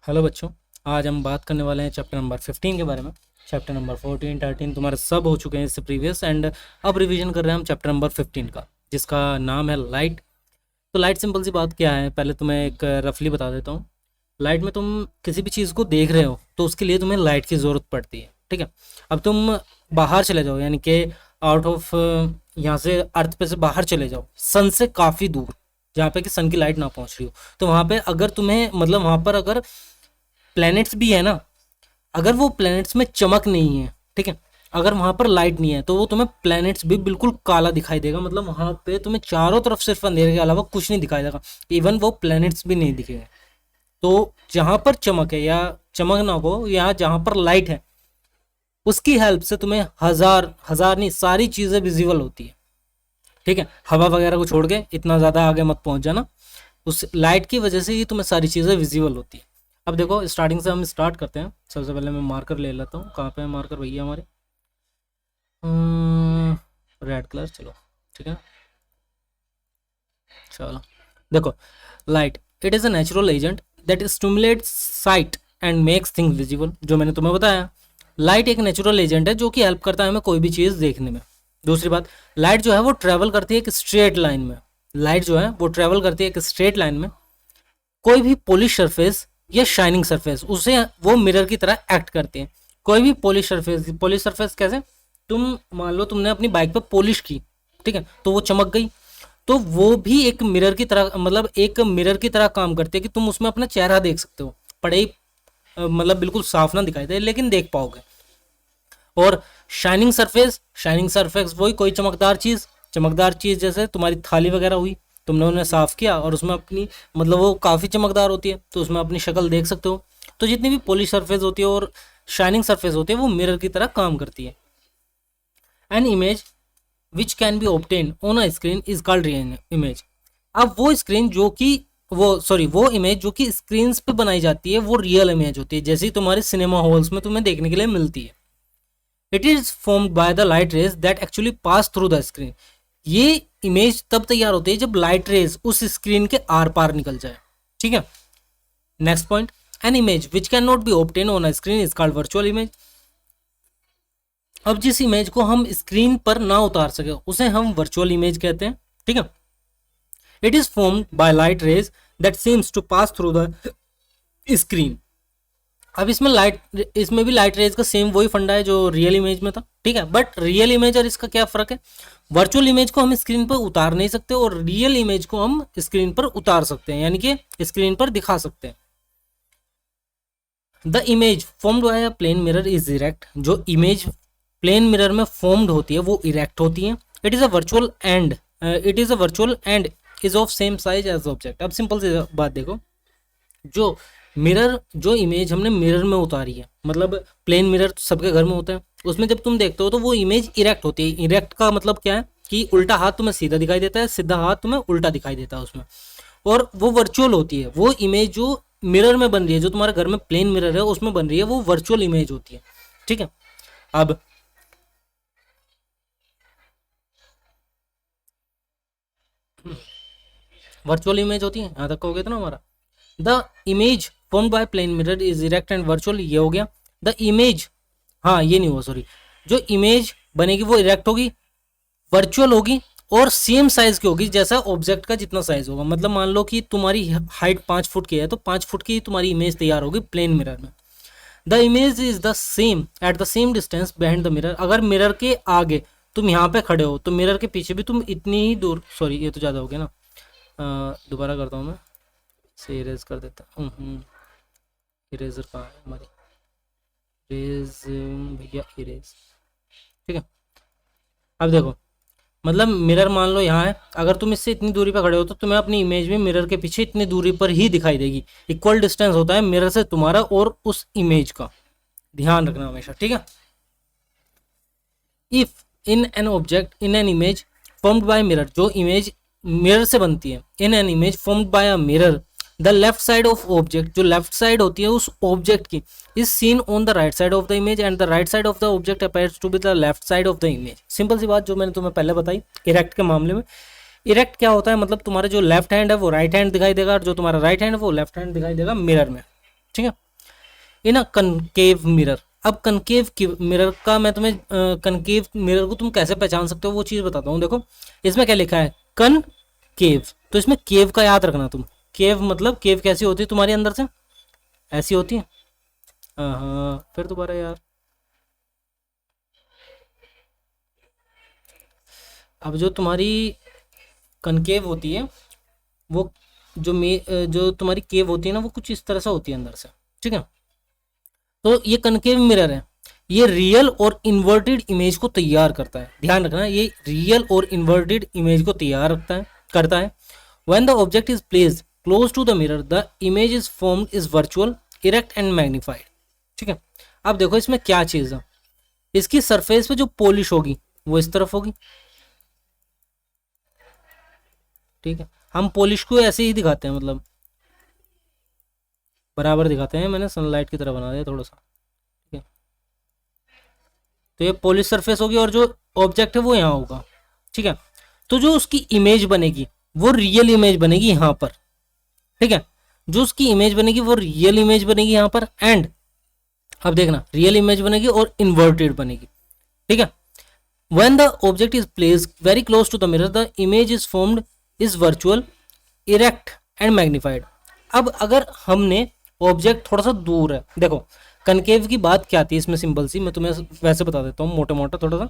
Hello बच्चों। आज हम बात करने वाले हैं चैप्टर नंबर 15 के बारे में। चैप्टर नंबर 14, 13 तुम्हारे सब हो चुके हैं इससे प्रीवियस, एंड अब रिवीजन कर रहे हैं हम चैप्टर नंबर 15 का, जिसका नाम है लाइट। तो लाइट सिंपल सी बात क्या है, पहले तुम्हें एक रफली बता देता हूँ। लाइट में तुम किसी भी चीज़ को देख रहे हो तो उसके लिए तुम्हें लाइट की ज़रूरत पड़ती है, ठीक है। अब तुम बाहर चले जाओ, यानी कि आउट ऑफ यहाँ से अर्थ पे से बाहर चले जाओ, सन से काफ़ी दूर, जहाँ पे कि सन की लाइट ना पहुँच रही हो। तो वहाँ पे अगर तुम्हें मतलब वहाँ पर अगर प्लैनेट्स भी है ना, अगर वो प्लैनेट्स में चमक नहीं है, ठीक है, अगर वहां पर लाइट नहीं है तो वो तुम्हें प्लैनेट्स भी बिल्कुल काला दिखाई देगा। मतलब वहां पे तुम्हें चारों तरफ सिर्फ अंधेरे के अलावा कुछ नहीं दिखाई देगा, इवन वो प्लैनेट्स भी नहीं दिखेंगे। तो जहां पर चमक है या चमक ना हो, या जहां पर लाइट है, उसकी हेल्प से तुम्हें हजार हजार नहीं सारी चीजें विजिबल होती है, ठीक है। हवा वगैरह को छोड़ के इतना ज्यादा आगे मत पहुंच जाना, उस लाइट की वजह से ही तुम्हें सारी चीज़ें विजिबल होती है। अब देखो, स्टार्टिंग से हम स्टार्ट करते हैं। सबसे पहले मैं मार्कर ले लेता हूँ। कहाँ पे है मार्कर भैया हमारे? रेड कलर, चलो ठीक है। चलो देखो, light it is a natural agent that stimulates site and makes things visible. जो मैंने तुम्हें बताया, लाइट एक नेचुरल एजेंट है जो कि हेल्प करता है हमें कोई भी चीज़ देखने में। दूसरी बात, लाइट जो है वो ट्रेवल करती है एक स्ट्रेट लाइन में। लाइट जो है वो ट्रेवल करती है एक स्ट्रेट लाइन में। कोई भी पॉलिश सरफेस या शाइनिंग सरफेस, उसे वो मिरर की तरह एक्ट करते हैं। कोई भी पॉलिश सरफेस कैसे? तुम मान लो तुमने अपनी बाइक पे पॉलिश की, ठीक है, तो वो चमक गई, तो वो भी एक मिरर की तरह, मतलब एक मिरर की तरह काम करती है कि तुम उसमें अपना चेहरा देख सकते हो। पड़े ही मतलब बिल्कुल साफ ना दिखाई दे, लेकिन देख पाओगे। और शाइनिंग सरफेस वही कोई चमकदार चीज जैसे तुम्हारी थाली वगैरह हुई, तुमने उन्हें साफ किया और उसमें अपनी, मतलब वो काफ़ी चमकदार होती है तो उसमें अपनी शक्ल देख सकते हो। तो जितनी भी पॉलिश सरफेस होती है और शाइनिंग सरफेस होती है वो मिरर की तरह काम करती है। An image which can be obtain on a screen is called real image. अब वो स्क्रीन जो कि वो इमेज जो कि स्क्रीन पे बनाई जाती है वो रियल इमेज होती है, जैसे तुम्हारे सिनेमा हॉल्स में तुम्हें देखने के लिए मिलती है। It is formed by the light rays that actually pass through the screen. ये इमेज तब तैयार होती है जब लाइट रेज उस स्क्रीन के आर पार निकल जाए, ठीक है। Next point, an image which can not be obtain on a screen is called virtual image. अब जिस इमेज को हम स्क्रीन पर ना उतार सके उसे हम वर्चुअल इमेज कहते हैं, ठीक है। It is formed by light rays that seems to pass through the screen. अब इसमें भी लाइट रेज का सेम वही फंडा है जो रियल इमेज में था, ठीक है। बट रियल इमेज और इसका क्या फर्क है? वर्चुअल इमेज को हम स्क्रीन पर उतार नहीं सकते और रियल इमेज को हम स्क्रीन पर उतार सकते हैं, यानी कि स्क्रीन पर दिखा सकते हैं। The image formed by a plane mirror is erect. जो इमेज प्लेन मिरर में फॉर्म्ड होती है वो इरेक्ट होती है। It is a virtual and is of same size as object. अब सिंपल सी बात देखो, जो इमेज हमने मिरर में उतारी है, मतलब प्लेन मिरर तो सबके घर में होता है, उसमें जब तुम देखते हो तो वो इमेज इरेक्ट होती है। इरेक्ट का मतलब क्या है कि उल्टा हाथ तुम्हें सीधा दिखाई देता है, सीधा हाथ तुम्हें उल्टा दिखाई देता है उसमें। और वो वर्चुअल होती है। वो इमेज जो मिरर में बन रही है, जो तुम्हारे घर में प्लेन मिरर है उसमें बन रही है, वो वर्चुअल इमेज होती है, ठीक है। अब वर्चुअल इमेज होती है, यहाँ तक कहोगे तो ना हमारा। The image formed by plane mirror is erect and virtual, ये हो गया। द इमेज, हाँ ये नहीं हुआ, सॉरी। जो इमेज बनेगी वो इरेक्ट होगी, वर्चुअल होगी और सेम साइज की होगी जैसा ऑब्जेक्ट का जितना साइज होगा। मतलब मान लो कि तुम्हारी हाइट 5 फुट की है तो 5 फुट की तुम्हारी इमेज तैयार होगी प्लेन मिरर में। The image is the same at the same distance behind the mirror. अगर मिरर के आगे तुम यहाँ पे खड़े हो तो मिरर के पीछे भी तुम इतनी ही दूर, सॉरी ये तो ज़्यादा हो गया ना, दोबारा करता हूँ मैं, से इरेज कर देता हूँ। इरेजर कहाँ है हमारी? इरेज भैया, इरेज, ठीक है। अब देखो, मतलब मिरर मान लो यहाँ है, अगर तुम इससे इतनी दूरी पर खड़े हो तो तुम्हें अपनी इमेज में मिरर के पीछे इतनी दूरी पर ही दिखाई देगी। इक्वल डिस्टेंस होता है मिरर से तुम्हारा और उस इमेज का, ध्यान रखना हमेशा, ठीक है। If in an object in an image formed by mirror, जो इमेज मिरर से बनती है, in an image formed by a mirror, the left side of object, जो लेफ्ट साइड होती है उस ऑब्जेक्ट की, is seen on the right side of the image and the right side of the object appears to be the left side of the image. Simple सी बात जो मैंने तुम्हें पहले बताई इरेक्ट के मामले में। इरेक्ट क्या होता है? मतलब तुम्हारा जो लेफ्ट हैंड है वो राइट हैंड दिखाई देगा और जो तुम्हारा राइट हैंड है वो लेफ्ट हैंड दिखाई देगा मिरर में, ठीक है। इन अ कनकेव मिरर, अब कनकेव मिरर का मैं तुम्हें कनकेव मिरर को तुम कैसे पहचान सकते हो वो चीज़ बताता हूँ। देखो इसमें क्या लिखा है, कन केव, तो इसमें केव का याद रखना तुम। केव मतलब केव कैसी होती है तुम्हारे अंदर से, ऐसी होती है। हाँ फिर दोबारा यार, अब जो तुम्हारी कनकेव होती है वो जो तुम्हारी केव होती है ना वो कुछ इस तरह से होती है अंदर से, ठीक है। तो ये कनकेव मिरर है, ये रियल और इन्वर्टेड इमेज को तैयार करता है, ध्यान रखना, ये रियल और इन्वर्टेड इमेज को तैयार रखता है करता है। When the object is placed close to the mirror the image is formed is virtual, erect and magnified, ठीक है। अब देखो इसमें क्या चीज़ है, इसकी सरफेस पे जो पॉलिश होगी वो इस तरफ होगी, ठीक है। हम पॉलिश को ऐसे ही दिखाते हैं, मतलब बराबर दिखाते हैं, मैंने सनलाइट की तरह बना दिया थोड़ा सा, ठीक है। तो ये पॉलिश सरफेस होगी और जो ऑब्जेक्ट है वो यहाँ होगा, ठीक है। तो जो उसकी इमेज बनेगी वो रियल इमेज बनेगी यहाँ पर, ठीक है। जो उसकी इमेज बनेगी वो रियल इमेज बनेगी यहाँ पर, एंड अब देखना रियल इमेज बनेगी और इन्वर्टेड बनेगी, ठीक है। When the object is placed very close to the mirror, the image is formed is virtual, erect and magnified. अब अगर हमने ऑब्जेक्ट थोड़ा सा दूर है, देखो कनकेव की बात क्या आती है इसमें, सिंपल सी, मैं तुम्हें वैसे बता देता हूँ मोटा मोटा थोड़ा सा।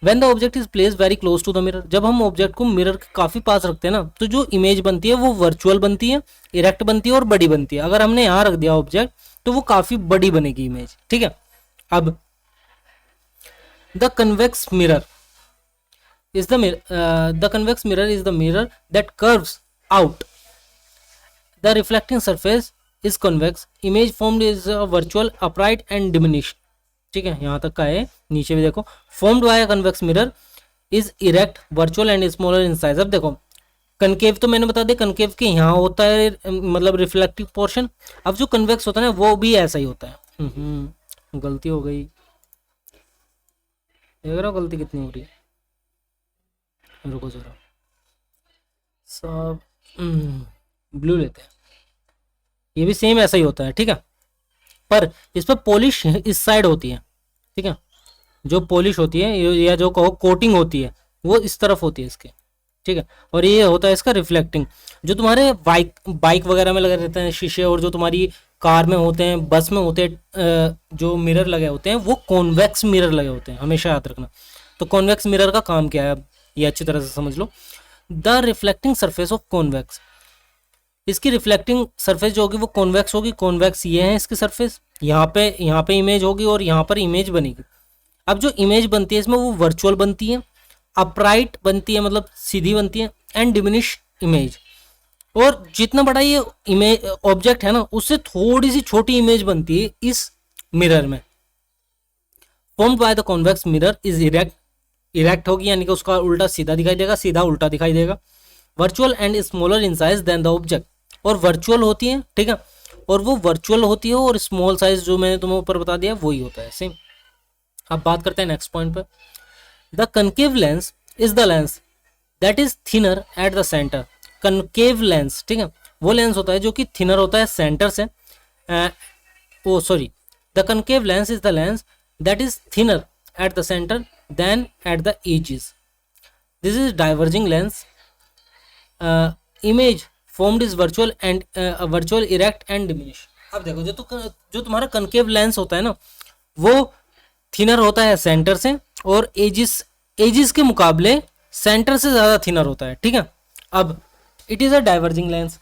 When the object is placed very close to the mirror, जब हम ऑब्जेक्ट को मिरर के काफी पास रखते हैं ना, तो जो इमेज बनती है वो वर्चुअल बनती है, इरेक्ट बनती है और बड़ी बनती है। अगर हमने यहाँ रख दिया ऑब्जेक्ट तो वो काफी बड़ी बनेगी इमेज, ठीक है। अब the convex mirror is the convex mirror is the mirror that curves out, the reflecting surface is convex, image formed is virtual, upright and diminished, ठीक है। यहाँ तक का है, नीचे भी देखो formed by a convex mirror is erect, virtual and smaller in size। अब देखो कनकेव तो मैंने बता दिया, कनकेव के यहाँ होता है मतलब रिफ्लेक्टिव पोर्शन, अब जो कन्वेक्स होता है ना वो भी ऐसा ही होता है। गलती हो गई, देख रहा हो गलती कितनी हो रही है, रुको जरा, सब ब्लू लेते हैं, ये भी सेम ऐसा ही होता है, ठीक है। पर इस पर पॉलिश इस साइड होती है, ठीक है। जो पॉलिश होती है या जो कहो कोटिंग होती है वो इस तरफ होती है इसके, ठीक है। और ये होता है इसका रिफ्लेक्टिंग। जो तुम्हारे बाइक वगैरह में लगे रहते हैं शीशे, और जो तुम्हारी कार में होते हैं, बस में होते हैं, जो मिरर लगे होते हैं वो कॉन्वेक्स मिरर लगे होते हैं, हमेशा याद रखना। तो कॉन्वेक्स मिरर का काम क्या है ये अच्छी तरह से समझ लो। The reflecting surface of convex, इसकी रिफ्लेक्टिंग सरफेस जो होगी वो कॉन्वेक्स होगी। कॉन्वेक्स ये है इसकी सरफेस, यहाँ पे इमेज होगी और यहाँ पर इमेज बनेगी। अब जो इमेज बनती है इसमें वो वर्चुअल बनती है, अपराइट बनती है मतलब सीधी बनती है, एंड डिमिनिश इमेज, और जितना बड़ा ये इमेज ऑब्जेक्ट है ना उससे थोड़ी सी छोटी इमेज बनती है इस मिरर में। Formed by the convex mirror is erect होगी, यानी कि उसका उल्टा सीधा दिखाई देगा, सीधा उल्टा दिखाई देगा। Virtual and smaller in size than the object, और वर्चुअल होती है, ठीक है, और वो वर्चुअल होती है और स्मॉल साइज जो मैंने तुम्हें ऊपर बता दिया वही होता है सेम। अब बात करते हैं नेक्स्ट पॉइंट पर। The concave lens is the lens that is thinner at the centre. Concave lens, ठीक है, वो लेंस होता है जो कि थिनर होता है सेंटर से। The concave lens is the lens that is thinner at the centre than at the edges. This is diverging lens. Image formed is virtual and virtual, erect and diminish. अब देखो जो तुम्हारा concave lens होता है ना वो thinner होता है सेंटर से, और एजिस के मुकाबले सेंटर से ज्यादा थिनर होता है, ठीक है। अब it is a diverging lens,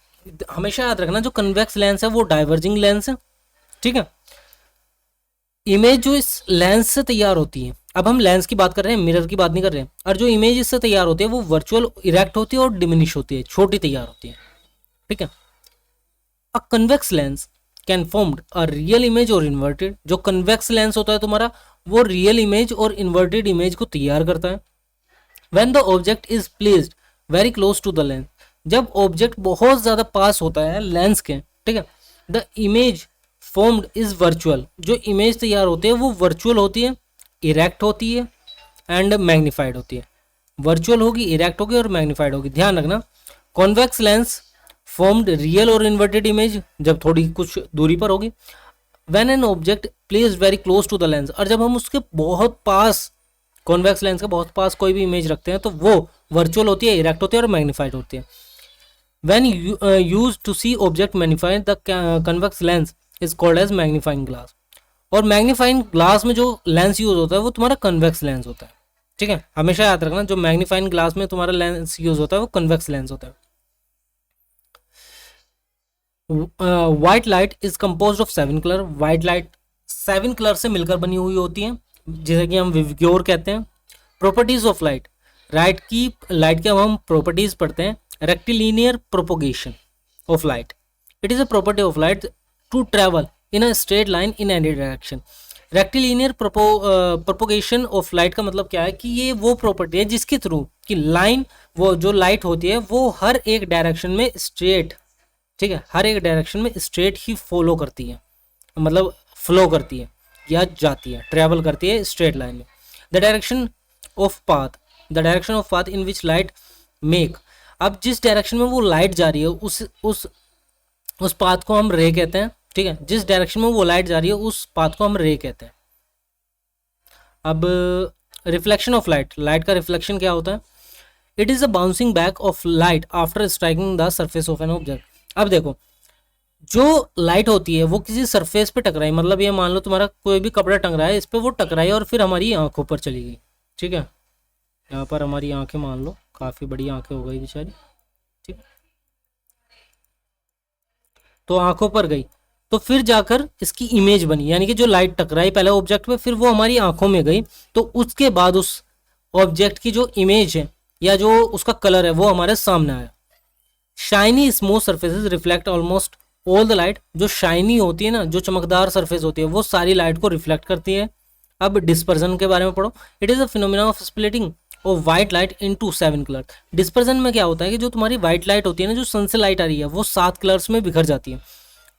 हमेशा याद रखना जो कन्वेक्स लेंस है वो डाइवर्जिंग लेंस है, ठीक है। इमेज जो इस लेंस से तैयार होती है, अब हम लेंस की बात कर रहे हैं, मिरर की बात नहीं कर रहे हैं, और जो इमेज इससे तैयार होती है वो वर्चुअल, इरेक्ट होती है और डिमिनिश होती है, छोटी तैयार होती है, ठीक है। A convex lens can formed a real image और इन्वर्टेड। जो कन्वेक्स लेंस होता है तुम्हारा वो रियल इमेज और इन्वर्टेड इमेज को तैयार करता है। When the object is placed very close to the lens, जब ऑब्जेक्ट बहुत ज्यादा पास होता है लेंस के, ठीक है, the image formed is virtual. जो इमेज तैयार होती है वो वर्चुअल होती है, इरेक्ट होती है एंड मैग्नीफाइड होती है। वर्चुअल होगी, इरेक्ट होगी और मैग्नीफाइड होगी। ध्यान रखना कॉन्वेक्स लेंस फॉर्म्ड रियल और इन्वर्टेड इमेज, जब थोड़ी कुछ दूरी पर होगी। When an object placed very close to the lens, और जब हम उसके बहुत पास, कॉन्वेक्स लेंस के बहुत पास कोई भी इमेज रखते हैं तो वो वर्चुअल होती है, इरेक्ट होती है और मैग्नीफाइड होती है। When use to see object magnified, the convex lens is called as magnifying glass. और मैग्नीफाइंग ग्लास में जो लेंस यूज होता है वो तुम्हारा कन्वेक्स लेंस होता है, ठीक है, हमेशा याद रखना, जो मैग्नीफाइंग ग्लास में तुम्हारा लेंस यूज होता है वो कन्वेक्स लेंस होता है। White light is composed of 7 colour. White light 7 colour से मिलकर बनी हुई होती है, जैसे कि हम विवग्योर कहते हैं। प्रॉपर्टीज ऑफ लाइट, लाइट के हम प्रॉपर्टीज पढ़ते हैं। Rectilinear propagation of light, it is a property of light to travel in a straight line in any direction. Rectilinear propagation of light का मतलब क्या है कि ये वो प्रॉपर्टी है जिसके थ्रू कि लाइन, वो जो लाइट होती है वो हर एक डायरेक्शन में स्ट्रेट, ठीक है, हर एक डायरेक्शन में स्ट्रेट ही फॉलो करती है, मतलब फ्लो करती है या जाती है, ट्रेवल करती है स्ट्रेट लाइन में। The direction of path in which light make, अब जिस डायरेक्शन में वो लाइट जा रही है उस पाथ को हम रे कहते हैं, ठीक है, जिस डायरेक्शन में वो लाइट जा रही है उस पाथ को हम रे कहते हैं। अब रिफ्लेक्शन ऑफ लाइट, लाइट का रिफ्लेक्शन क्या होता है? It is a bouncing back of light after striking the surface of an object. अब देखो, जो लाइट होती है वो किसी सरफेस पे टकराई, मतलब ये मान लो तुम्हारा कोई भी कपड़ा टंग रहा है, इस पे वो टकराई और फिर हमारी आंखों पर चली गई, ठीक है, यहाँ पर हमारी आंखें मान लो काफ़ी बड़ी आंखें हो गई बेचारी, ठीक, तो आंखों पर गई, तो फिर जाकर इसकी इमेज बनी, यानी कि जो लाइट टकराई पहले ऑब्जेक्ट पे, फिर वो हमारी आंखों में गई, तो उसके बाद उस ऑब्जेक्ट की जो इमेज है या जो उसका कलर है वो हमारे सामने आया। Shiny smooth surfaces reflect almost all the light, जो शाइनी होती है ना, जो चमकदार सरफेस होती है वो सारी लाइट को रिफ्लेक्ट करती है। अब डिस्पर्जन के बारे में पढ़ो। It is a phenomena of splitting of white light into 7 colour. Dispersion में क्या होता है कि जो तुम्हारी व्हाइट लाइट होती है ना, जो सन से लाइट आ रही है वो 7 कलर्स में बिखर जाती है।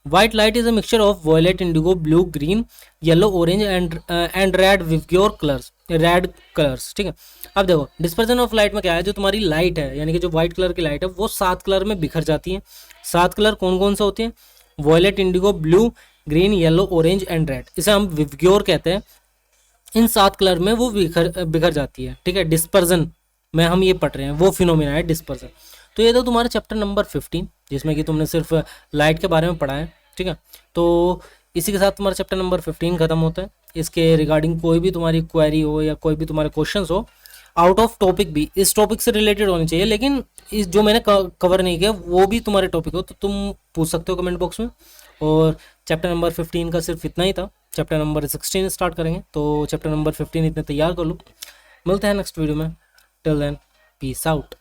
White light is a mixture of violet, indigo, blue, green, yellow, orange and red विवग्योर कलर्स, रेड कलर्स, ठीक है। अब देखो डिस्पर्जन ऑफ लाइट में क्या है, जो तुम्हारी लाइट है यानी कि जो व्हाइट कलर की लाइट है वो 7 कलर में बिखर जाती है। 7 कलर कौन कौन से होते हैं? Violet, indigo, blue, green, yellow, orange and red, इसे हम विवग्योर कहते हैं। इन 7 कलर में वो बिखर जाती है, ठीक है। डिस्पर्जन में हम ये पढ़ रहे हैं, वो फिनोमिना है डिस्पर्जन। तो ये तो तुम्हारा चैप्टर नंबर 15, जिसमें कि तुमने सिर्फ लाइट के बारे में पढ़ा है, ठीक है। तो इसी के साथ तुम्हारा चैप्टर नंबर 15 खत्म होता है। इसके रिगार्डिंग कोई भी तुम्हारी क्वेरी हो या कोई भी तुम्हारे क्वेश्चंस हो, आउट ऑफ टॉपिक भी, इस टॉपिक से रिलेटेड होनी चाहिए, लेकिन इस जो मैंने कवर नहीं किया वो भी तुम्हारे टॉपिक हो, तो तुम पूछ सकते हो कमेंट बॉक्स में। और चैप्टर नंबर 15 का सिर्फ इतना ही था। चैप्टर नंबर 16 स्टार्ट करेंगे, तो चैप्टर नंबर 15 इतने तैयार कर लो। मिलते हैं नेक्स्ट वीडियो में। Till then, peace out.